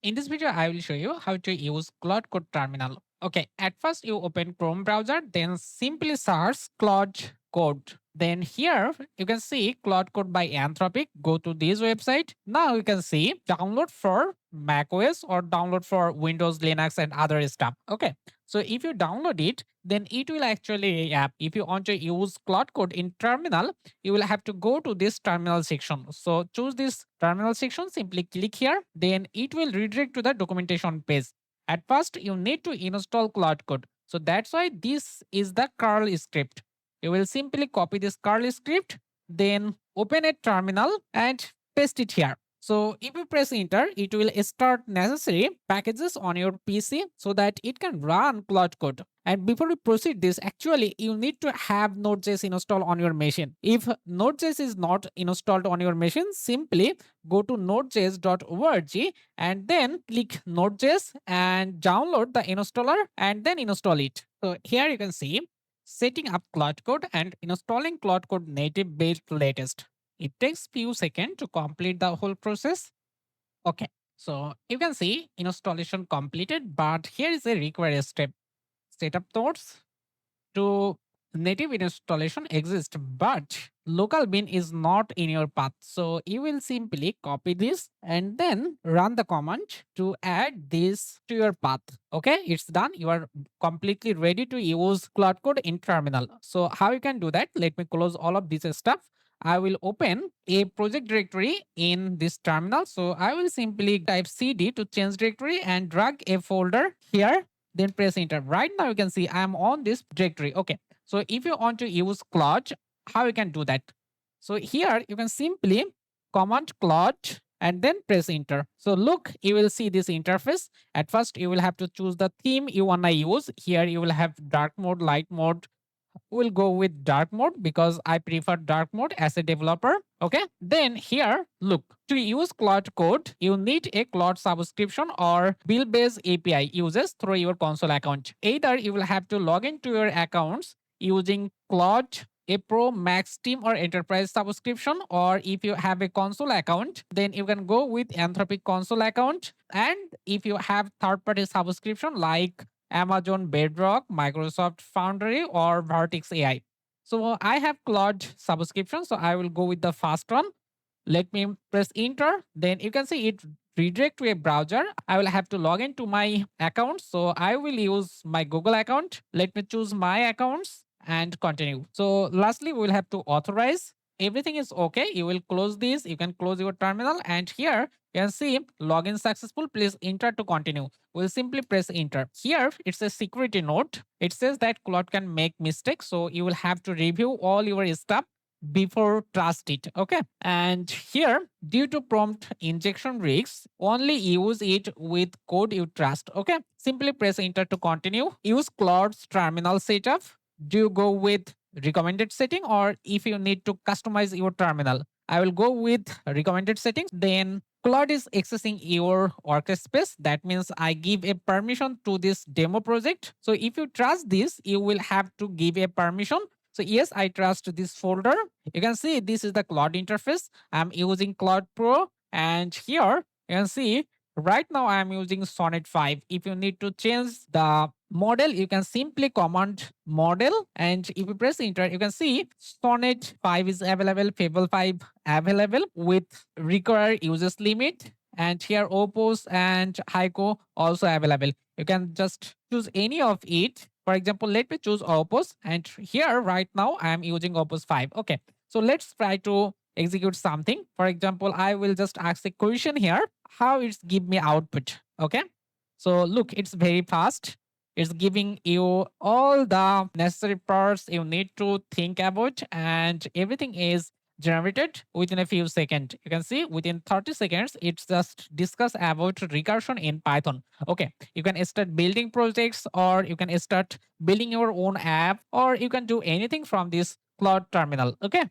In this video, I will show you how to use Claude Code terminal. Okay, at first you open Chrome browser, then simply search Claude Code. Then here you can see Claude Code by Anthropic. Go to this website. Now you can see download for macOS or download for Windows, Linux, and other stuff. Okay, so if you download it, then it will actually if you want to use Claude Code in terminal, you will have to go to this terminal section. So choose this terminal section, simply click here, then it will redirect to the documentation page. At first, you need to install Claude Code. So that's why this is the curl script. You will simply copy this curl script, then open a terminal and paste it here. So if you press enter, it will start necessary packages on your PC so that it can run Claude Code. And before we proceed this, actually you need to have Node.js installed on your machine. If Node.js is not installed on your machine, simply go to nodejs.org and then click Node.js and download the installer and then install it. So here you can see setting up Claude Code and installing Claude Code native build latest. It takes few seconds to complete the whole process. Okay, so you can see installation completed, but here is a required step. Setup nodes to native installation exist, but local bin is not in your path. So you will simply copy this and then run the command to add this to your path. Okay, it's done. You are completely ready to use Claude Code in terminal. So how you can do that? Let me close all of this stuff. I will open a project directory in this terminal. So I will simply type cd to change directory and drag a folder here, then press enter. Right now you can see I am on this directory. Okay, so if you want to use Claude, how you can do that? So here you can simply command Claude and then press enter. So look, you will see this interface. At first you will have to choose the theme you want to use. Here you will have dark mode, light mode. We'll go with dark mode because I prefer dark mode as a developer. Okay. Then here, look, to use Claude Code, you need a Claude subscription or bill-based API uses through your console account. Either you will have to log into your accounts using Claude a Pro, Max, Team, or Enterprise subscription, or if you have a console account, then you can go with Anthropic console account. And if you have third-party subscription like Amazon Bedrock, Microsoft Foundry, or Vertex AI. So I have Claude subscription, so I will go with the first one. Let me press enter. Then you can see it redirect to a browser. I will have to log into my account. So I will use my Google account. Let me choose my accounts and continue. So lastly, we will have to authorize. Everything is okay. You will close this. You can close your terminal. And here you can see login successful. Please enter to continue. We'll simply press enter. Here it's a security note. It says that Claude can make mistakes. So you will have to review all your stuff before trust it. Okay, and here due to prompt injection risks, only use it with code you trust. Okay, simply press enter to continue. Use Claude's terminal setup. Do you go with recommended setting, or if you need to customize your terminal? I will go with recommended settings. Then Claude is accessing your workspace. That means I give a permission to this demo project. So if you trust this, you will have to give a permission. So yes, I trust this folder. You can see this is the Claude interface. I'm using Claude Pro, and here you can see right now I'm using Sonnet 5. If you need to change the model, you can simply command model, and if you press enter, you can see Sonnet 5 is available, Fable 5 available with required users limit, and here Opus and Haiku also available. You can just choose any of it. For example, let me choose Opus, and here right now I am using Opus 5. Okay, so let's try to execute something. For example, I will just ask a question here, how it's give me output. Okay, so look, it's very fast. It's giving you all the necessary parts you need to think about, and everything is generated within a few seconds. You can see within 30 seconds, it's just discuss about recursion in Python. Okay, you can start building projects, or you can start building your own app, or you can do anything from this Cloud terminal. Okay.